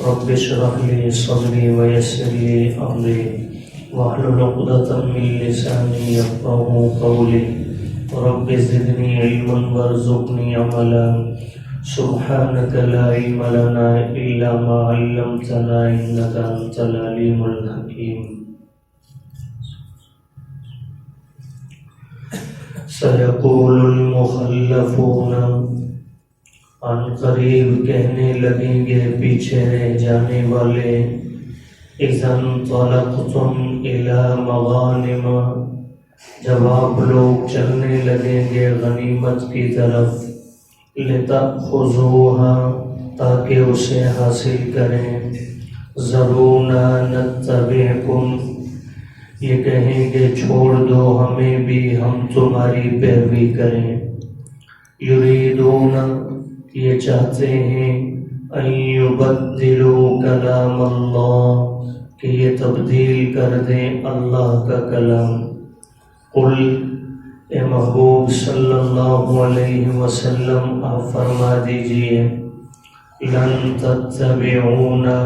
رب اشرح لي صدري ويسر لي أمري واحلل عقدة من لساني يفقهوا قولي رب زدني علما وارزقني عملا سبحانك لا علم لنا إلا ما علمتنا إنك أنت العليم الحكيم. سيقول المخلفون عن قریب کہنے لگیں گے پیچھے رہ جانے والے اذا انطلقتم الى مغانم جب آپ لوگ چلنے لگیں گے غنیمت کی طرف لتأخذوها تاکہ اسے حاصل کریں ذرونا نتبعکم یہ کہیں گے چھوڑ دو ہمیں بھی ہم تمہاری پیروی کریں یریدون یہ چاہتے ہیں ان یبدلوا کلام اللہ کہ یہ تبدیل کر دیں اللہ کا کلام قل اے محبوب صلی اللہ علیہ وسلم آپ فرما دیجئے لن تتبعونا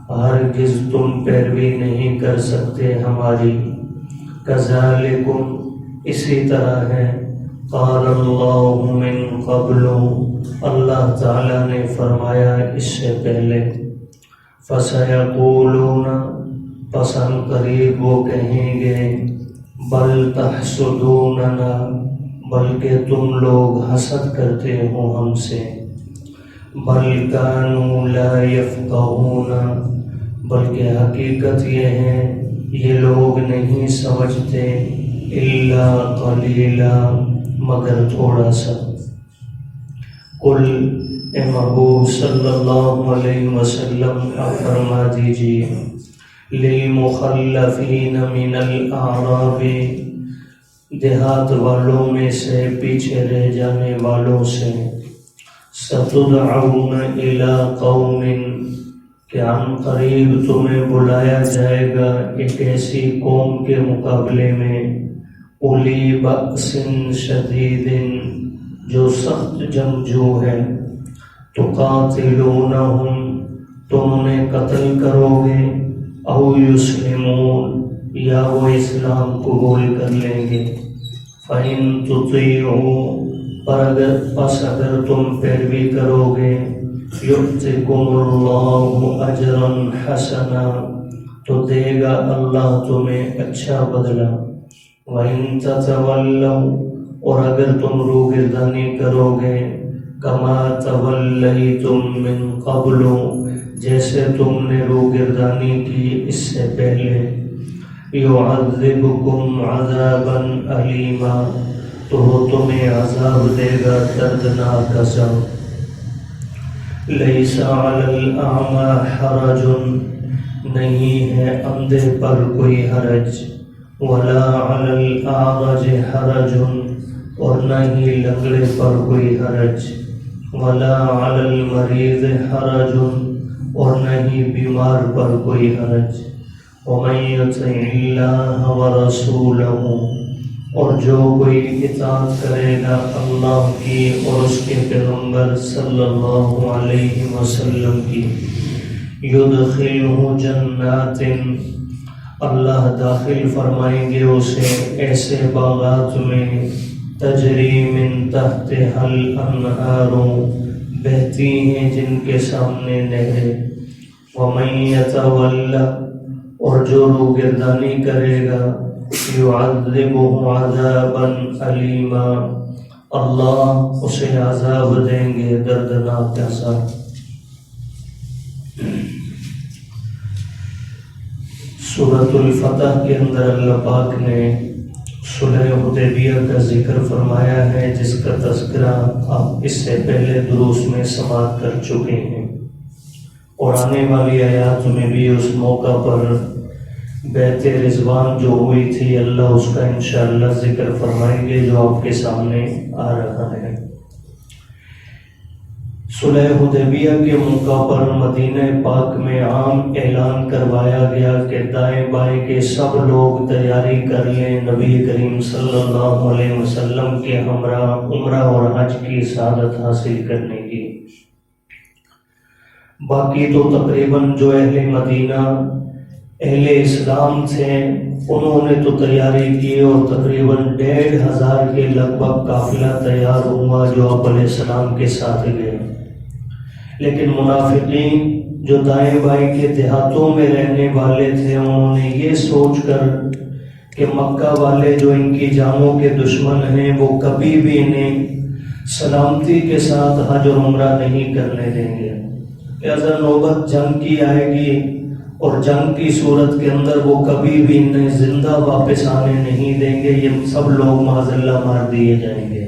ہرگز تم پیروی نہیں کر سکتے ہماری کذالکم اسی طرح ہے قال اللہ من قبل اللہ تعالیٰ نے فرمایا اس سے پہلے فَسَيَقُولُونَ پس ان قریب وہ کہیں گے بل تحسدوننا بلکہ تم لوگ حسد کرتے ہو ہم سے بل كانوا لا يفقهون بلکہ حقیقت یہ ہے یہ لوگ نہیں سمجھتے الا قلیلا مگر تھوڑا سا قل اے محبوب صلی اللہ علیہ وسلم آپ فرما دیجئے للمخلفین من الاعراب دیہات والوں میں سے پیچھے رہ جانے والوں سے ستدعون الى قوم کہ عن قریب تمہیں بلایا جائے گا ایک ایسی قوم کے مقابلے میں اولی بأس شدید جو سخت جنگجو ہے تقاتلونہم تم انہیں قتل کرو گے او یسلمون یا وہ اسلام قبول کر لیں گے فَإِن تُطِيعُوا پس اگر تم پیروی کرو گے یؤتکم اللہ اجرا حسنا تو دے گا اللہ تمہیں اچھا بدلہ وَإِن تَتَوَلَّوْا اور اگر تم روگردانی کرو گے کما تولیتم من قبل جیسے تم نے روگردانی کی اس سے پہلے یعذبکم عذابا علیما تو وہ تمہیں عذاب دے گا دردناک عذاب لیس علی الاعمی حرج نہیں ہے اندھے پر کوئی حرج ولا علی الاعرج حرج اور نہ ہی لنگڑے پر کوئی حرج ولا علی المریض حرج اور نہ ہی بیمار پر کوئی حرج ومن یطع اللہ ورسولہ اور جو کوئی اطاعت کرے گا اللہ کی اور اس کے پیغمبر صلی اللہ علیہ وسلم کی یدخلہ جنات اللہ داخل فرمائیں گے اسے ایسے باغات میں تجری من تحتها الانہار بہتی ہیں جن کے سامنے نہریں ومن یتولی اور جو روگردانی کرے گا یعذبہ عذابا علیما اللہ اسے عذاب دیں گے دردناک عذاب. سورۃ الفتح کے اندر اللہ پاک نے صلح حدیبیہ کا ذکر فرمایا ہے جس کا تذکرہ آپ اس سے پہلے دروس میں سماعت کر چکے ہیں اور آنے والی آیات میں بھی اس موقع پر بیعت رضوان جو ہوئی تھی اللہ اس کا انشاءاللہ ذکر فرمائیں گے جو آپ کے سامنے آ رہا ہے. صلح حدیبیہ کے موقع پر مدینہ پاک میں عام اعلان کروایا گیا کہ دائیں بائیں کے سب لوگ تیاری کر لیں نبی کریم صلی اللہ علیہ وسلم کے ہمراہ عمرہ اور حج کی سعادت حاصل کرنے کی. باقی تو تقریباً جو اہل مدینہ اہل اسلام تھے انہوں نے تو تیاری کی اور تقریباً 1500 کے لگ بھگ قافلہ تیار ہوا جو آپ علیہ السلام کے ساتھ گئے، لیکن منافقین جو دائیں بائیں کے دیہاتوں میں رہنے والے تھے انہوں نے یہ سوچ کر کہ مکہ والے جو ان کی جانوں کے دشمن ہیں وہ کبھی بھی انہیں سلامتی کے ساتھ حج اور عمرہ نہیں کرنے دیں گے، لہذا نوبت جنگ کی آئے گی اور جنگ کی صورت کے اندر وہ کبھی بھی انہیں زندہ واپس آنے نہیں دیں گے، یہ سب لوگ معاذ اللہ مار دیے جائیں گے۔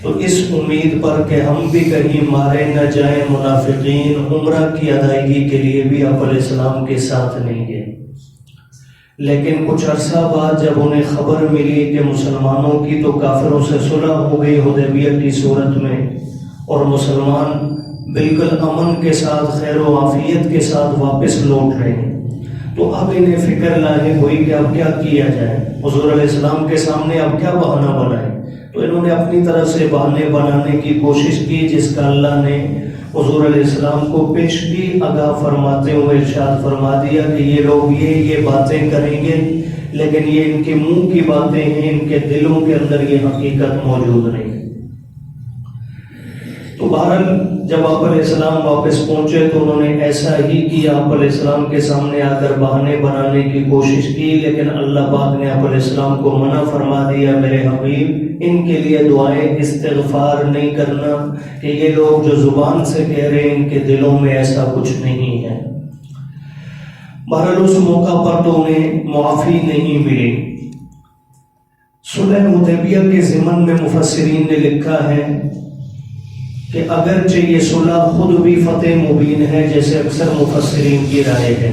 تو اس امید پر کہ ہم بھی کہیں مارے نہ جائیں منافقین عمرہ کی ادائیگی کے لیے بھی آپ علیہ السلام کے ساتھ نہیں گئے، لیکن کچھ عرصہ بعد جب انہیں خبر ملی کہ مسلمانوں کی تو کافروں سے صلح ہو گئی حدیبیہ کی صورت میں اور مسلمان بالکل امن کے ساتھ خیر و عافیت کے ساتھ واپس لوٹ رہے ہیں، تو اب انہیں فکر لاحق ہوئی کہ اب کیا کیا جائے، حضور علیہ السلام کے سامنے اب کیا بہانہ بنائیں۔ تو انہوں نے اپنی طرف سے بہانے بنانے کی کوشش کی، جس کا اللہ نے حضور علیہ السلام کو پیشگی آگاہ فرماتے ہوئے ارشاد فرما دیا کہ یہ لوگ یہ باتیں کریں گے، لیکن یہ ان کے منہ کی باتیں ہیں، ان کے دلوں کے اندر یہ حقیقت موجود نہیں۔ تو بہرحال جب آپ علیہ السلام واپس پہنچے تو انہوں نے ایسا ہی کیا، آپ علیہ السلام کے سامنے آ کر بہانے بنانے کی کوشش کی، لیکن اللہ پاک نے آپ علیہ السلام کو منع فرما دیا، میرے حبیب ان کے لیے دعائیں استغفار نہیں کرنا، کہ یہ لوگ جو زبان سے کہہ رہے ہیں ان کے دلوں میں ایسا کچھ نہیں ہے۔ بہرحال اس موقع پر تو انہیں معافی نہیں ملی۔ صلح حدیبیہ کے ضمن میں مفسرین نے لکھا ہے کہ اگرچہ یہ صلح خود بھی فتح مبین ہے جیسے اکثر مفسرین کی رائے ہے،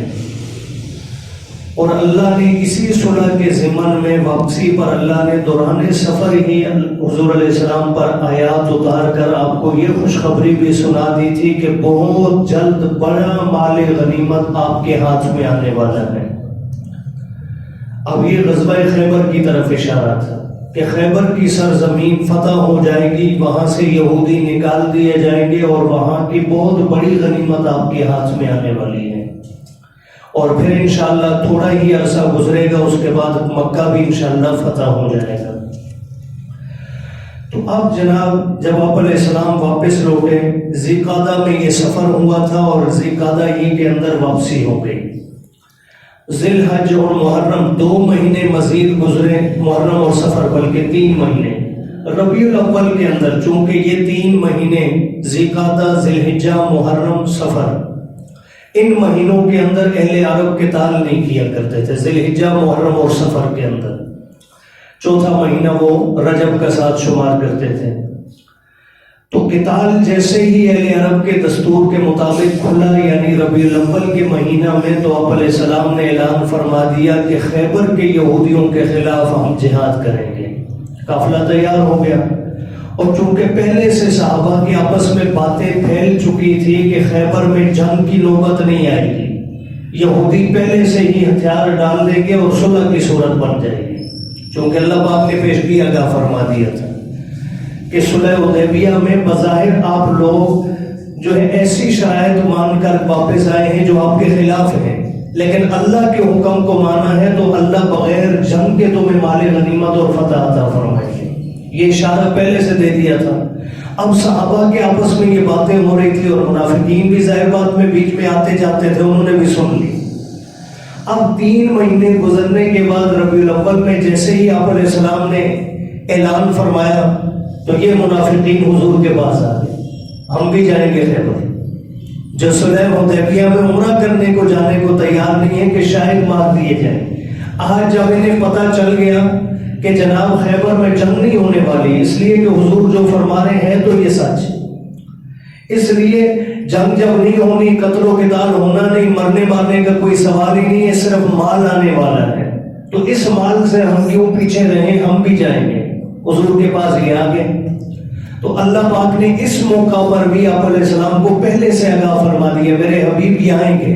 اور اللہ نے اسی صلح کے ضمن میں واپسی پر اللہ نے دوران سفر ہی حضور علیہ السلام پر آیات اتار کر آپ کو یہ خوشخبری بھی سنا دی تھی کہ بہت جلد بڑا مال غنیمت آپ کے ہاتھ میں آنے والا ہے۔ اب یہ غزوہ خیبر کی طرف اشارہ تھا کہ خیبر کی سرزمین فتح ہو جائے گی، وہاں سے یہودی نکال دیے جائیں گے اور وہاں کی بہت بڑی غنیمت آپ کے ہاتھ میں آنے والی ہے، اور پھر انشاءاللہ تھوڑا ہی عرصہ گزرے گا، اس کے بعد مکہ بھی انشاءاللہ فتح ہو جائے گا۔ تو اب جناب جب آپ علیہ السلام واپس لوٹے، ذی قعدہ میں یہ سفر ہوا تھا اور ذی قعدہ ہی کے اندر واپسی ہو گئی۔ ذی الحج اور محرم 2 مہینے مزید گزرے، محرم اور سفر بلکہ 3 مہینے۔ ربیع الاول کے اندر چونکہ یہ 3 مہینے ذی قعدہ، ذی الحجہ، محرم، سفر، ان مہینوں کے اندر اہل عرب قتال نہیں کیا کرتے تھے، ذی الحجہ، محرم اور سفر کے اندر۔ چوتھا مہینہ وہ رجب کا ساتھ شمار کرتے تھے۔ تو قتال جیسے ہی اہل عرب کے دستور کے مطابق کھلا، یعنی ربیع الاول کے مہینہ میں، تو آپ علیہ السلام نے اعلان فرما دیا کہ خیبر کے یہودیوں کے خلاف ہم جہاد کریں گے۔ قافلہ تیار ہو گیا، اور چونکہ پہلے سے صحابہ کے آپس میں باتیں پھیل چکی تھی کہ خیبر میں جنگ کی نوبت نہیں آئے گی، یہودی پہلے سے ہی ہتھیار ڈال دیں گے اور صلح کی صورت بن جائے گی، چونکہ اللہ پاک نے پیشگی آگاہ فرما دیا تھا کہ صلح حدیبیہ میں بظاہر آپ لوگ جو ہے ایسی شرائط مان کر واپس آئے ہیں جو آپ کے خلاف ہیں، لیکن اللہ کے حکم کو مانا ہے تو اللہ بغیر جنگ کے تمہیں مال غنیمت اور فتح عطا فرمائے گے۔ یہ اشارہ پہلے سے دے دیا تھا۔ اب صحابہ کے آپس میں یہ باتیں ہو رہی تھی اور منافقین بھی ظاہر بات میں بیچ میں آتے جاتے تھے، انہوں نے بھی سن لی۔ اب 3 مہینے گزرنے کے بعد ربیع الاول میں جیسے ہی آپ علیہ السلام نے اعلان فرمایا تو یہ منافقین حضور کے پاس آ گئے، ہم بھی جائیں گے خیبر۔ جو صلح حدیبیہ میں عمرہ کرنے کو جانے کو تیار نہیں ہے کہ شاید مار دیے جائیں۔ آج جب انہیں پتہ چل گیا کہ جناب خیبر میں جنگ نہیں ہونے والی، اس لیے کہ حضور جو فرما رہے ہیں تو یہ سچ، اس لیے جنگ جب نہیں ہونی، قتل و قتال ہونا نہیں، مرنے مارنے کا کوئی سوال ہی نہیں ہے، صرف مال آنے والا ہے، تو اس مال سے ہم کیوں پیچھے رہیں، ہم بھی جائیں گے۔ حضور کے پاس یہ آ گئے تو اللہ پاک نے اس موقع پر بھی آپ علیہ السلام کو پہلے سے آگاہ فرما دیا، میرے حبیب یہ آئیں گے،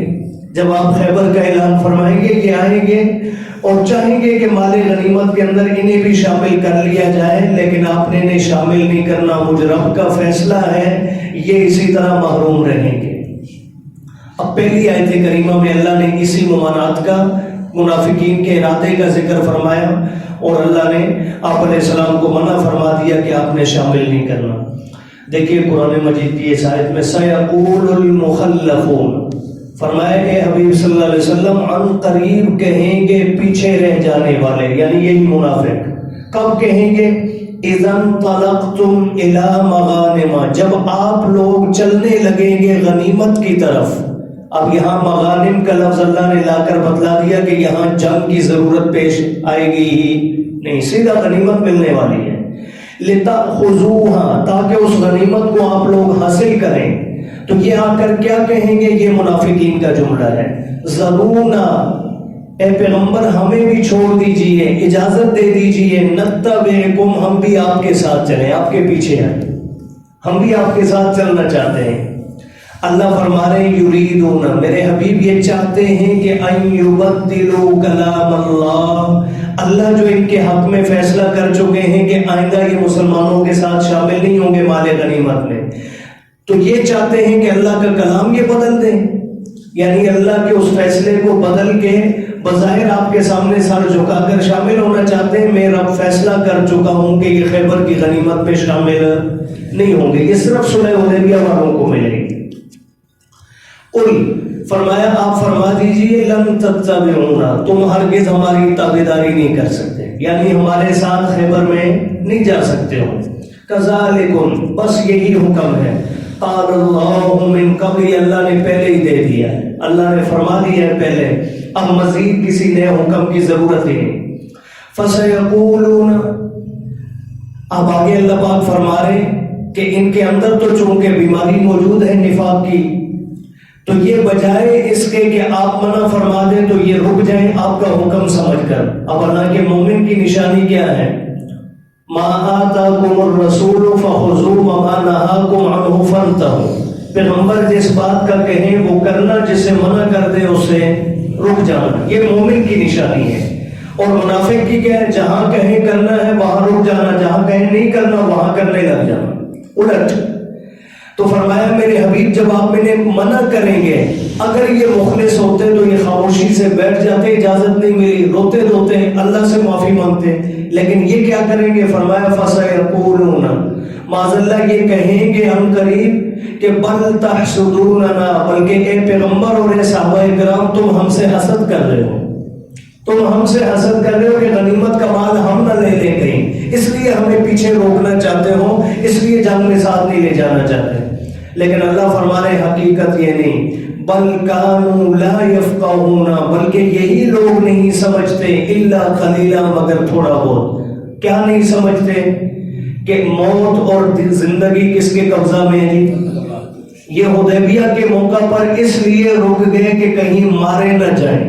جب آپ خیبر کا اعلان فرمائیں گے یہ آئیں گے اور چاہیں گے کہ مال غنیمت کے اندر انہیں بھی شامل کر لیا جائے، لیکن آپ نے انہیں شامل نہیں کرنا، مجھ رب کا فیصلہ ہے، یہ اسی طرح محروم رہیں گے۔ اب پہلی آیت کریمہ میں اللہ نے اسی ممانعت کا، منافقین کے ارادے کا ذکر فرمایا، اور اللہ نے آپ علیہ السلام کو منع فرما دیا کہ آپ نے شامل نہیں کرنا۔ دیکھیے قرآن مجید کی اس آیت میں سَيَقُولُ الْمُخَلَّفُونَ، فرمایا اے حبیب صلی اللہ علیہ وسلم عن قریب کہیں گے پیچھے رہ جانے والے، یعنی یہی منافق۔ کب کہیں گے؟ اِذَا انطَلَقْتُمْ إِلَى مَغَانِمَ، جب آپ لوگ چلنے لگیں گے غنیمت کی طرف۔ اب یہاں مغانم کا لفظ اللہ نے لا کر بتلا دیا کہ یہاں جنگ کی ضرورت پیش آئے گی ہی نہیں، سیدھا غنیمت ملنے والی ہے۔ لِتَأْخُذُوهَا، تاکہ اس غنیمت کو آپ لوگ حاصل کریں۔ تو یہ آ کر کیا کہیں گے؟ یہ منافقین کا جملہ ہے۔ ذَرُونَا، اے پیغمبر ہمیں بھی چھوڑ دیجئے، اجازت دے دیجئے، نتبعکم، ہم بھی آپ کے ساتھ چلیں، آپ کے پیچھے آئیں، ہم بھی آپ کے ساتھ چلنا چاہتے ہیں۔ اللہ فرما رہے ہیں یریدون، میرے حبیب یہ چاہتے ہیں کہ ان یبدلوا کلام اللہ، اللہ جو ان کے حق میں فیصلہ کر چکے ہیں کہ آئندہ یہ مسلمانوں کے ساتھ شامل نہیں ہوں گے مال غنیمت میں، تو یہ چاہتے ہیں کہ اللہ کا کلام یہ بدل دیں، یعنی اللہ کے اس فیصلے کو بدل کے بظاہر آپ کے سامنے سر جھکا کر شامل ہونا چاہتے ہیں۔ میں رب فیصلہ کر چکا ہوں کہ یہ خیبر کی غنیمت میں شامل نہیں ہوں گے، یہ صرف صلح حدیبیہ والوں کو ملے گی۔ قل، فرمایا آپ فرما دیجئے لن تتبعونا، تم ہرگز ہماری تابعداری نہیں کر سکتے، یعنی ہمارے ساتھ خیبر میں نہیں جا سکتے ہو۔ کذالکم، بس یہی حکم ہے، قال اللہ من قبل، اللہ نے پہلے ہی دے دیا ہے، اللہ نے فرما دیا ہے پہلے، اب مزید کسی نئے حکم کی ضرورت ہی نہیں۔ فسیقولون، اب آگے اللہ پاک فرما رہے کہ ان کے اندر تو چونکہ بیماری موجود ہے نفاق کی، تو یہ بجائے اس کے کہ آپ منع فرما دیں تو یہ رک جائیں آپ کا حکم سمجھ کر۔ اب اللہ کے مومن کی نشانی کیا ہے؟ ما آتاکم الرسول فخذوہ وما نہاکم عنہ فانتہوا، پیغمبر جس بات کا کہیں وہ کرنا، جس سے منع کر دے اس سے رک جانا، یہ مومن کی نشانی ہے۔ اور منافق کی کیا ہے؟ جہاں کہیں کرنا ہے وہاں رک جانا، جہاں کہیں نہیں کرنا وہاں کرنے لگ جانا، الٹ۔ تو فرمایا میرے حبیب جب آپ انہیں منع کریں گے، اگر یہ مخلص ہوتے تو یہ خاموشی سے بیٹھ جاتے، اجازت نہیں ملی، روتے روتے اللہ سے معافی مانگتے، لیکن یہ کیا کریں گے؟ فرمایا فَسَيَقُولُونَ، معاذ اللہ یہ کہیں گے ہم قریب کہ بل تحسدوننا، بلکہ اے پیغمبر اور اے صحابہ کرام تم ہم سے حسد کر رہے ہو، تم ہم سے حسد کر رہے ہو کہ غنیمت کا مال ہم نہ لے لیں کہیں، اس لیے ہمیں پیچھے روکنا چاہتے ہو، اس لیے جنگ میں ساتھ نہیں لے جانا چاہتے۔ لیکن اللہ فرما رہے حقیقت یہ نہیں، بل کانوا لا یفقہون، بلکہ یہی لوگ نہیں سمجھتے، الا قلیلا، مگر تھوڑا بہت۔ کیا نہیں سمجھتے؟ کہ موت اور زندگی کس کے قبضہ میں ہے؟ یہ حدیبیہ کے موقع پر اس لیے رک گئے کہ کہیں مارے نہ جائیں،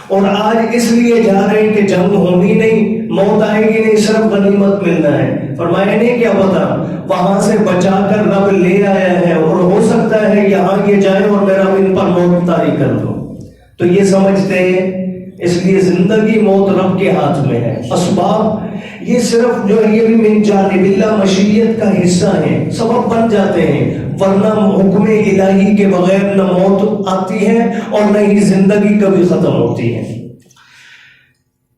اور آج اس لیے جا رہے ہیں کہ جنگ ہونی نہیں، موت آئے گی نہیں، صرف غنیمت ملنا ہے۔ فرمایا نہیں کیا پتا وہاں سے بچا کر رب لے آیا ہے، اور ہو سکتا ہے یہاں یہ جائیں اور میرا ان پر موت طاری کر دو، تو یہ سمجھتے ہیں۔ اس لیے زندگی موت رب کے ہاتھ میں ہے، اسباب یہ صرف جو ہے یہ بھی من جانب اللہ مشیت کا حصہ ہے، سبب بن جاتے ہیں، ورنہ حکم الہی کے بغیر نہ موت آتی ہے اور نہ ہی زندگی کبھی ختم ہوتی ہے۔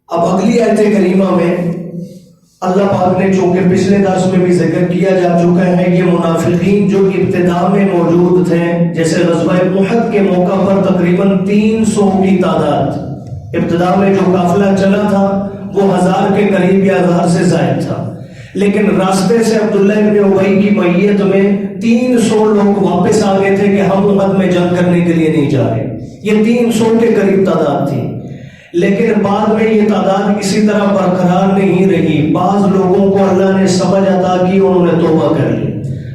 اب اگلی آیت کریمہ میں اللہ پاک نے چونکہ پچھلے درس میں بھی ذکر کیا جا چکا ہے، یہ منافقین جو ابتدا میں موجود تھے، جیسے غزوہ احد کے موقع پر تقریباً 300 کی تعداد، ابتدا میں جو قافلہ چلا تھا وہ 1000 کے قریب یا 1000 سے زائد تھا، لیکن راستے سے عبداللہ ابن ابی کی میت میں 300 لوگ واپس آ گئے تھے کہ ہم احد میں جنگ کرنے کے لیے نہیں جا رہے، یہ 300 کے قریب تعداد تھی۔ لیکن بعد میں یہ تعداد اسی طرح برقرار نہیں رہی، بعض لوگوں کو اللہ نے سمجھ عطا کی، انہوں نے توبہ کر لی،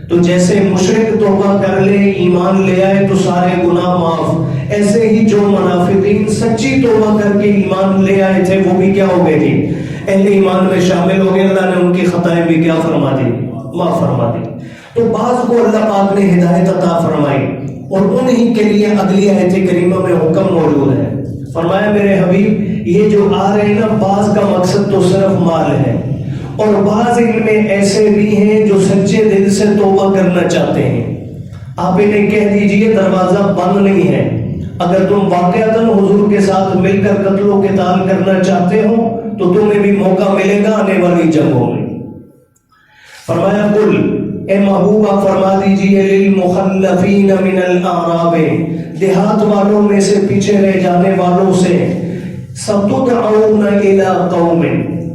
تو جیسے مشرک توبہ کر لے ایمان لے آئے تو سارے گناہ معاف، ایسے ہی جو منافقین سچی توبہ کر کے ایمان لے آئے تھے وہ بھی کیا ہو گئے تھے؟ اہل ایمان میں شامل ہو گئے، اللہ نے ان کی خطائیں بھی کیا فرما دی؟ معاف فرما دی۔ تو بعض کو اللہ پاک نے ہدایت عطا فرمائی، اور انہی کے لیے اگلی آیت کریمہ میں حکم موجود ہے۔ فرمایا میرے حبیب یہ جو آ رہے ہیں نا، بعض کا مقصد تو صرف مال ہے، اور بعض ان میں ایسے بھی ہیں جو سچے دل سے توبہ کرنا چاہتے ہیں، آپ انہیں کہہ دیجئے دروازہ بند نہیں ہے، اگر تم واقعتاً حضور کے ساتھ مل کر قتل و قتال کرنا چاہتے ہو تو تمہیں بھی موقع ملے گا آنے والی جنگوں میں۔ فرمایا قل، اے محبوب آپ فرما دیجئے، للمخلفین من الاعراب، دیہات والوں میں سے پیچھے رہ جانے والوں سے، ستدعون الی قوم،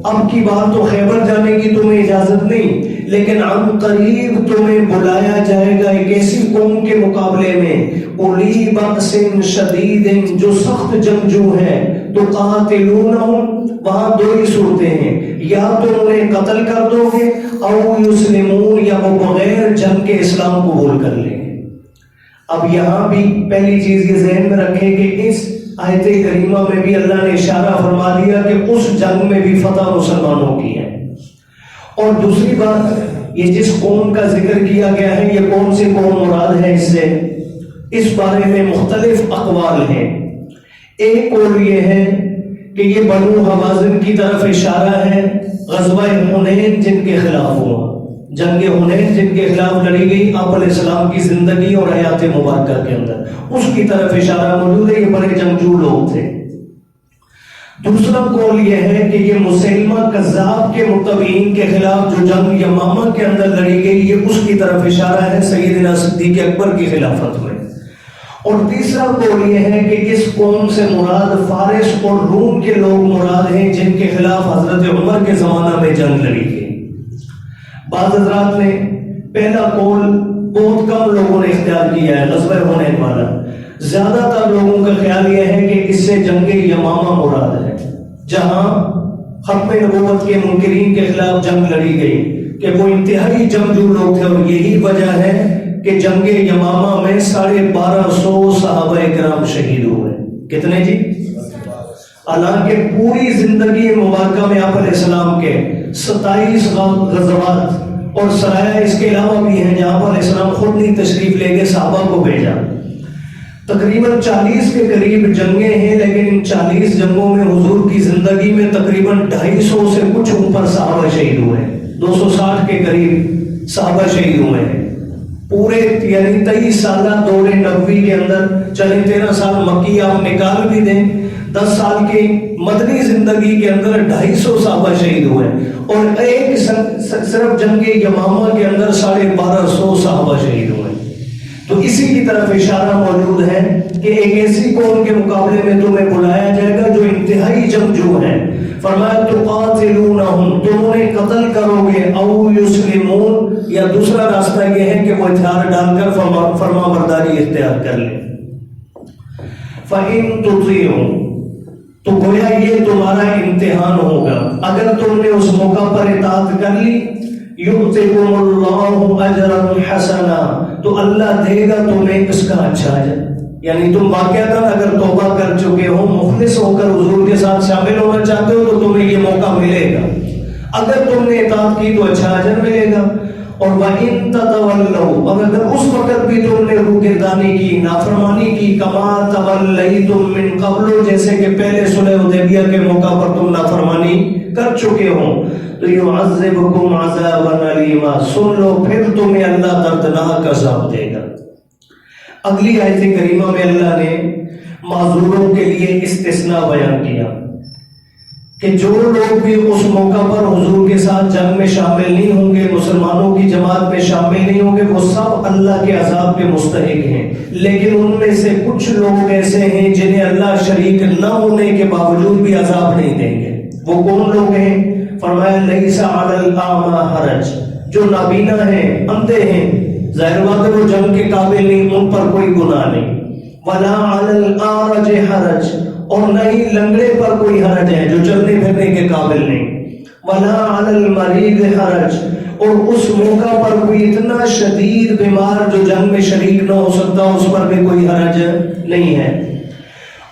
اب کی بات تو خیبر جانے کی تمہیں اجازت نہیں، لیکن عن قریب تمہیں بلایا جائے گا ایک ایسی قوم کے مقابلے میں، اولی بأس شدید، جو سخت جنگجو ہے، تو قاتلونہم، وہاں دو ہی صورتیں ہیں، یا تو انہیں قتل کر دو گے، او یسلمون، یا وہ بغیر جنگ کے اسلام قبول کر لیں گے۔ اب یہاں بھی پہلی چیز یہ ذہن میں رکھیں کہ اس آیت کریمہ میں بھی اللہ نے اشارہ فرما دیا کہ اس جنگ میں بھی فتح مسلمانوں کی ہے۔ اور دوسری بات، یہ جس قوم کا ذکر کیا گیا ہے یہ کون سی قوم مراد ہے، اس سے اس بارے میں مختلف اقوال ہیں۔ ایک قول یہ ہے کہ یہ بنو حوازن کی طرف اشارہ ہے، غزوہ حنین جن کے خلاف ہوا، جنگ حنین جن کے خلاف لڑی گئی آپ علیہ السلام کی زندگی اور حیات مبارکہ کے اندر، اس کی طرف اشارہ موجود ہے، یہ بڑے جنگجو لوگ تھے۔ دوسرا قول یہ ہے کہ یہ مسیلمہ کذاب کے متبعین کے خلاف جو جنگ یمامہ کے اندر لڑی گئی، یہ اس کی طرف اشارہ ہے سیدنا صدیق اکبر کی خلافت میں۔ اور تیسرا قول یہ ہے کہ اس قوم سے مراد فارس اور روم کے لوگ مراد ہیں جن کے خلاف حضرت عمر کے زمانہ میں جنگ لڑی گئی۔ بعض حضرات نے پہلا قول بہت کم لوگوں نے اختیار کیا ہے، غزوہ حنین والا، زیادہ تر لوگوں کا خیال یہ ہے کہ اس سے جنگ یمامہ مراد ہے، جہاں ختم نبوت کے منکرین کے خلاف جنگ لڑی گئی، کہ وہ انتہائی جنگجو لوگ تھے، اور یہی وجہ ہے کہ جنگ یمامہ میں 1250 صحابہ کرام شہید ہوئے۔ کتنے جی؟ حالانکہ پوری زندگی مبارکہ میں آپ علیہ السلام کے 27 غزوات اور سرایہ اس کے علاوہ بھی ہیں جہاں آپ علیہ السلام خود نہیں تشریف لے کے صحابہ کو بھیجا۔ تقریباً 40 کے قریب جنگیں ہیں، لیکن ان 40 جنگوں میں حضور کی زندگی میں تقریباً 250 سے کچھ اوپر صحابہ شہید ہوئے ہیں، 260 کے قریب صحابہ شہید ہوئے ہیں۔ پورے یعنی 23 سالہ دور نبوی کے اندر، چلیں 13 سال مکی آپ نکال بھی دیں، 10 سال کی مدنی زندگی کے اندر 250 صحابہ شہید ہوئے، اور ایک صرف جنگ یمامہ کے اندر 1250 صحابہ شہید ہوئے۔ تو اسی کی طرف اشارہ موجود ہے کہ ایک ایسی قوم کے مقابلے میں تمہیں بلایا جائے گا جو انتہائی جنگجو ہے۔ فرمایا تقاتلونہم، تم انہیں قتل کرو گے، او یسلمون، یا دوسرا راستہ یہ ہے کہ وہ ہتھیار ڈال کر فرما برداری اختیار کر لیں۔ فَإِن تُطِيعُوا، تو گویا یہ تمہارا امتحان ہوگا، اگر تم نے اس موقع پر اطاعت کر لی، یؤتکم اللہ اجرا حسنا، تو اللہ دے گا تمہیں اس کا اچھا اجر، یعنی تم واقعتاً اگر توبہ کر چکے ہو، مخلص ہو کر حضور کے ساتھ شامل ہونا چاہتے ہو تو تمہیں یہ موقع ملے گا، اگر تم نے اطاعت کی تو اچھا اجر ملے گا۔ اور وَإِن تَتَوَلَّوْا، اور اگر اس وقت بھی تم نے روگردانی کی، نافرمانی کی، كَمَا تَوَلَّيْتُم مِّن قَبْلُ، جیسے کہ پہلے صلح حدیبیہ کے موقع پر تم نافرمانی کر چکے ہو، تو يُعَذِّبُكُمْ عَذَابًا أَلِيمًا، سن لو پھر تمہیں اللہ دردناک عذاب دے گا۔ اگلی آیت کریمہ میں اللہ نے معذوروں کے لیے استثناء بیان کیا کہ جو لوگ بھی اس موقع پر حضور کے ساتھ جنگ میں شامل نہیں ہوں گے، مسلمانوں کی جماعت میں شامل نہیں ہوں گے، وہ سب اللہ کے عذاب کے مستحق ہیں، لیکن ان میں سے کچھ لوگ ایسے ہیں جنہیں اللہ شریک نہ ہونے کے باوجود بھی عذاب نہیں دیں گے۔ وہ کون لوگ ہیں؟ فرمایا لیس علی الاعمی حرج، جو نابینا ہیں، اندھے ہیں، ظاہر بات ہے وہ جنگ کے قابل نہیں، ان پر کوئی گناہ نہیں۔ ولا علی الاعرج حرج، اور نہ ہی لنگڑے پر کوئی حرج ہے جو چلنے پھرنے کے قابل نہیں۔ ولا علی المریض حرج، اور اس موقع پر کوئی اتنا شدید بیمار جو جنگ میں شریک نہ ہو سکتا، اس پر بھی کوئی حرج نہیں ہے۔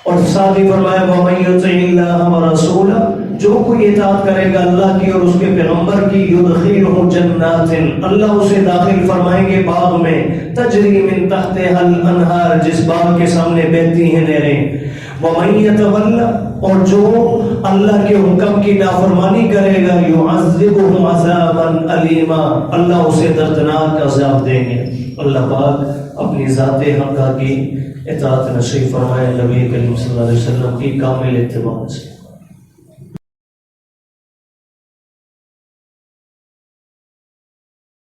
اور ساتھ ہی فرمایا وَمَن يُطِعِ اللَّهَ وَرَسُولَهُ، جو کوئی اطاعت کرے گا اللہ کی اور اس کے پیغمبر کی، يُدْخِلْهُ جَنَّاتٍ، اللہ اسے داخل فرمائیں گے باغ میں، تجری من تحتها الانہار، جس باغ کے سامنے بہتی ہیں نہریں۔ وَمَن يَتَوَلَّ، اور جو اللہ کے حکم کی نافرمانی کرے گا، يُعَذِّبُهُ عَذَابًا أَلِيمًا، اللہ اسے دردناک عذاب دیں گے۔ اللہ پاک اپنی ذات حقہ کی اطاعت نصیب فرمائے، نبی کریم صلی اللہ علیہ وسلم کی کامل اتباع سے۔